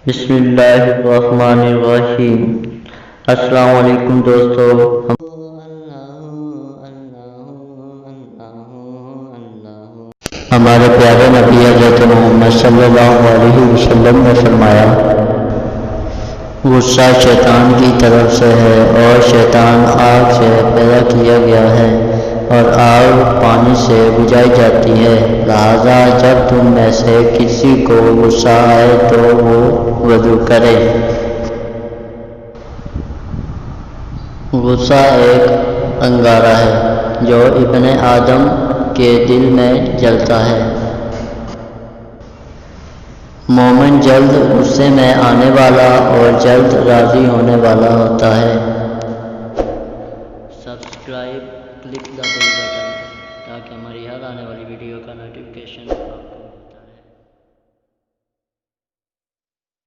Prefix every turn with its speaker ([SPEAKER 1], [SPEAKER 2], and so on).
[SPEAKER 1] بسم اللہ الرحمن الرحیم۔ السلام علیکم دوستو، ہمارے پیارے نبی حضرت محمد صلی اللہ علیہ وسلم نے فرمایا، غصہ شیطان کی طرف سے ہے اور شیطان آگ سے پیدا کیا گیا ہے اور آگ پانی سے بجھائی جاتی ہے، لہذا جب تم میں سے کسی کو غصہ آئے تو وہ وضو کرے۔ غصہ ایک انگارہ ہے جو ابن آدم کے دل میں جلتا ہے۔ مومن جلد غصے میں آنے والا اور جلد راضی ہونے والا ہوتا ہے۔ Subscribe, click